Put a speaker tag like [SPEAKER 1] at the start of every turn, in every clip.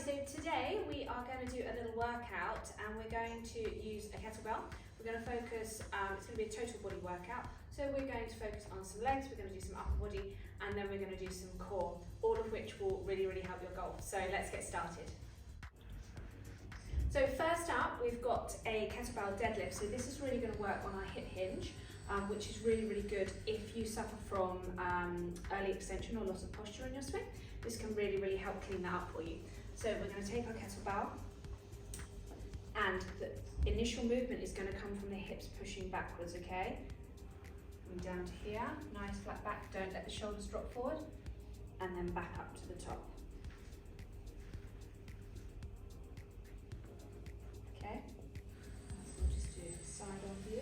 [SPEAKER 1] so today we are going to do a little workout and we're going to use a kettlebell. We're going to focus, it's going to be a total body workout. So we're going to focus on some legs, we're going to do some upper body, and then we're going to do some core, all of which will really help your goal. So let's get started. So first up, we've got a kettlebell deadlift. So this is really going to work on our hip hinge, which is really good if you suffer from early extension or loss of posture in your swing. This can really help clean that up for you. So we're going to take our kettlebell, and the initial movement is going to come from the hips pushing backwards, okay? And down to here, nice flat back, don't let the shoulders drop forward, and then back up to the top. Okay, so we'll just do side on view.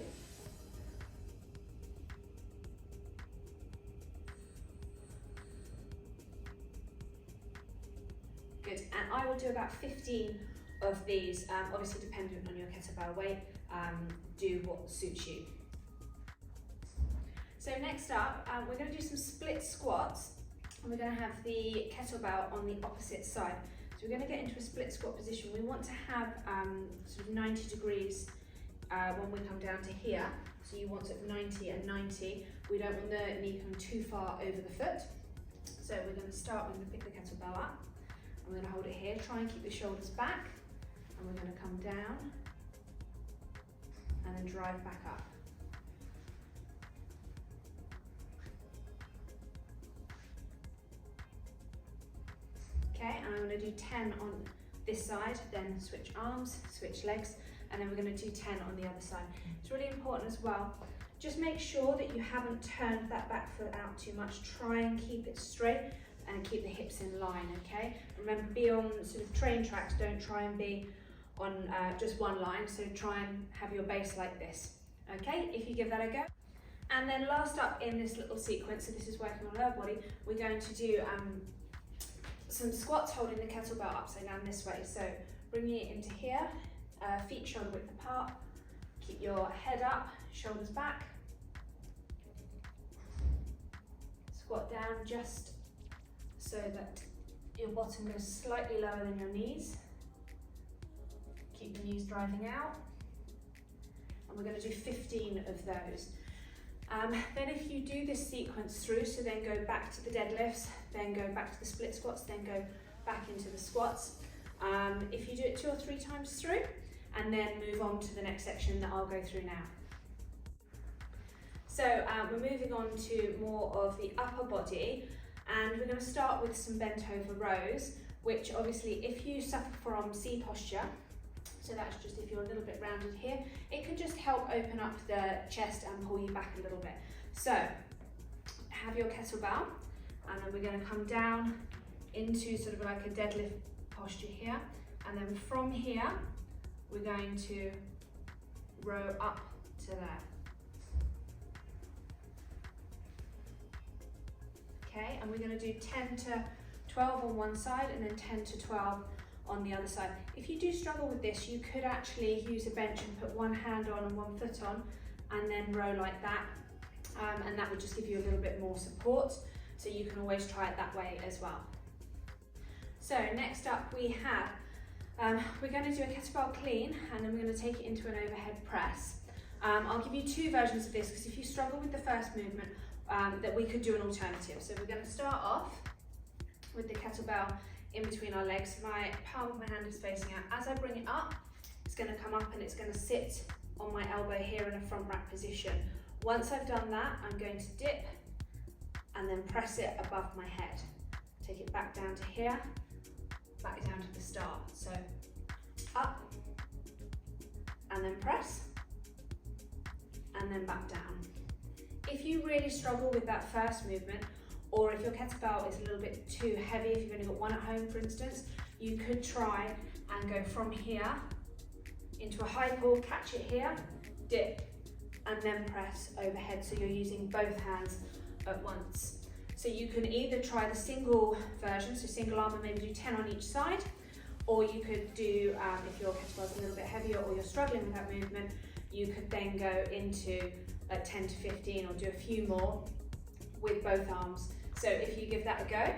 [SPEAKER 1] Good, and I will do about 15 of these, obviously dependent on your kettlebell weight, do what suits you. So next up, we're going to do some split squats, and we're going to have the kettlebell on the opposite side. So we're going to get into a split squat position. We want to have sort of 90 degrees when we come down to here. So you want it 90 and 90. We don't want the knee come too far over the foot. So we're going to start, we're going to pick the kettlebell up. I'm going to hold it here, try and keep the shoulders back, and we're going to come down and then drive back up. Okay, and I'm going to do 10 on this side, then switch arms, switch legs, and then we're going to do 10 on the other side. It's really important as well. Just make sure that you haven't turned that back foot out too much. Try and keep it straight and keep the hips in line, okay? Remember, be on sort of train tracks, don't try and be on just one line, so try and have your base like this, okay? If you give that a go. And then last up in this little sequence, so this is working on lower body, we're going to do some squats holding the kettlebell upside down this way. So bringing it into here, feet shoulder width apart, keep your head up, shoulders back, squat down just so that your bottom goes slightly lower than your knees. Keep the knees driving out. And we're going to do 15 of those. Then if you do this sequence through, so then go back to the deadlifts, then go back to the split squats, then go back into the squats. If you do it 2 or 3 times through, and then move on to the next section that I'll go through now. So we're moving on to more of the upper body. And we're going to start with some bent over rows, which obviously if you suffer from C posture, so that's just if you're a little bit rounded here, it can just help open up the chest and pull you back a little bit. So have your kettlebell, and then we're going to come down into sort of like a deadlift posture here, and then from here we're going to row up to there. Okay, and we're going to do 10 to 12 on one side and then 10 to 12 on the other side. If you do struggle with this, you could actually use a bench and put one hand on and one foot on and then row like that, and that would just give you a little bit more support, so you can always try it that way as well. So next up we have, we're going to do a kettlebell clean, and then we're going to take it into an overhead press. I'll give you 2 versions of this, because if you struggle with the first movement, that we could do an alternative. So we're going to start off with the kettlebell in between our legs. My palm of my hand is facing out. As I bring it up, it's going to come up and it's going to sit on my elbow here in a front rack position. Once I've done that, I'm going to dip and then press it above my head. Take it back down to here, back down to the start. So up and then press and then back down. If you really struggle with that first movement, or if your kettlebell is a little bit too heavy, if you've only got one at home for instance, you could try and go from here into a high pull, catch it here, dip, and then press overhead, so you're using both hands at once. So you can either try the single version, so single arm, and maybe do 10 on each side, or you could do, if your kettlebell's a little bit heavier or you're struggling with that movement, you could then go into 10 to 15 or do a few more with both arms. So if you give that a go.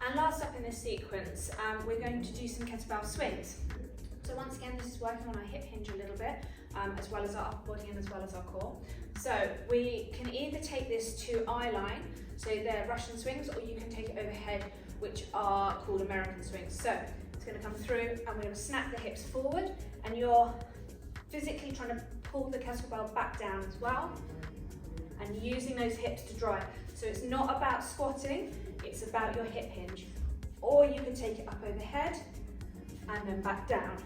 [SPEAKER 1] And last up in this sequence, we're going to do some kettlebell swings. So once again, this is working on our hip hinge a little bit, as well as our upper body and as well as our core. So we can either take this to eye line, so they're Russian swings, or you can take it overhead, which are called American swings. So it's going to come through and we're going to snap the hips forward, and you're physically trying to pull the kettlebell back down as well, and using those hips to drive. So it's not about squatting, it's about your hip hinge. Or you can take it up overhead and then back down.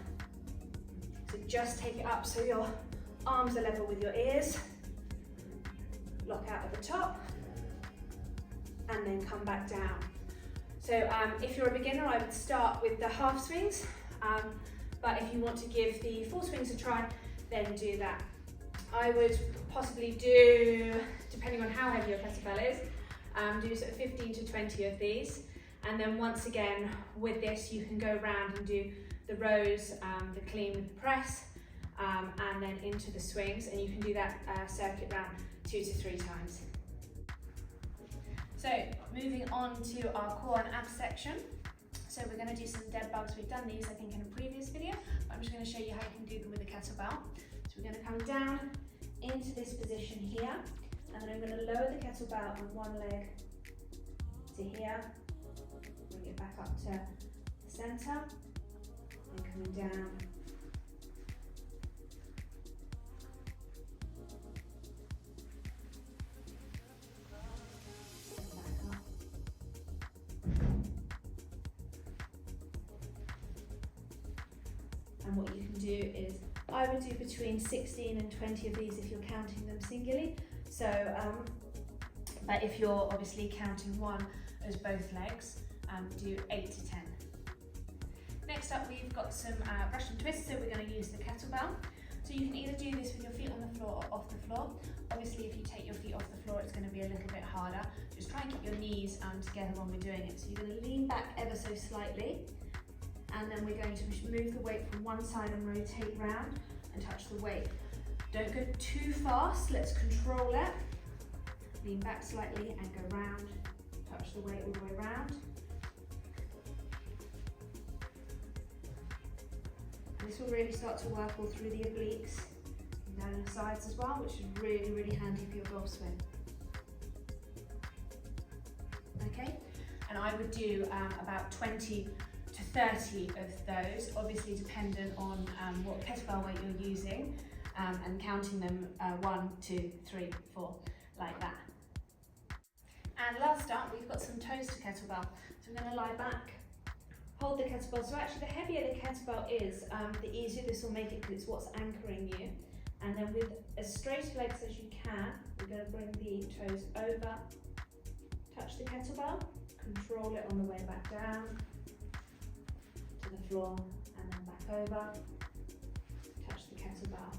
[SPEAKER 1] So just take it up so your arms are level with your ears. Lock out at the top and then come back down. So if you're a beginner, I would start with the half swings, but if you want to give the full swings a try, then do that. I would possibly do, depending on how heavy your kettlebell is, do sort of 15 to 20 of these. And then once again, with this, you can go around and do the rows, the clean with the press, and then into the swings, and you can do that circuit round 2 to 3 times. So moving on to our core and abs section. So we're going to do some dead bugs. We've done these, I think, in a previous video, but I'm just going to show you how you can do them with a kettlebell. So we're going to come down into this position here, and then I'm going to lower the kettlebell on one leg to here, bring it back up to the center, and coming down. And what you can do is, I would do between 16 and 20 of these if you're counting them singly. So, but if you're obviously counting one as both legs, do 8 to 10. Next up, we've got some Russian twists, so we're going to use the kettlebell. So you can either do this with your feet on the floor or off the floor. Obviously, if you take your feet off the floor, it's going to be a little bit harder. Just try and keep your knees together when we're doing it. So you're going to lean back ever so slightly, and then we're going to move the weight from one side and rotate round and touch the weight. Don't go too fast, let's control it. Lean back slightly and go round, touch the weight all the way round. And this will really start to work all through the obliques and down the sides as well, which is really, really handy for your golf swing. Okay, and I would do about 20 to 30 of those, obviously dependent on what kettlebell weight you're using, and counting them 1, 2, 3, 4, like that. And last up, we've got some toes to kettlebell. So we're going to lie back, hold the kettlebell. So actually, the heavier the kettlebell is, the easier this will make it, because it's what's anchoring you. And then with as straight legs as you can, we're going to bring the toes over, touch the kettlebell, control it on the way back down to the floor, and then back over, touch the kettlebell,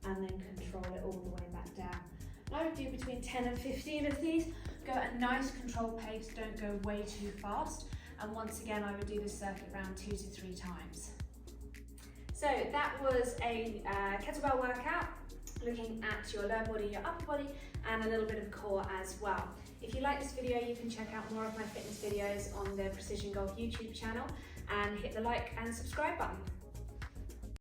[SPEAKER 1] and then control it all the way back down. And I would do between 10 and 15 of these. Go at a nice controlled pace, don't go way too fast. And once again, I would do this circuit round 2 to 3 times. So that was a kettlebell workout, looking at your lower body, your upper body, and a little bit of core as well. If you like this video, you can check out more of my fitness videos on the Precision Golf YouTube channel, and hit the like and subscribe button.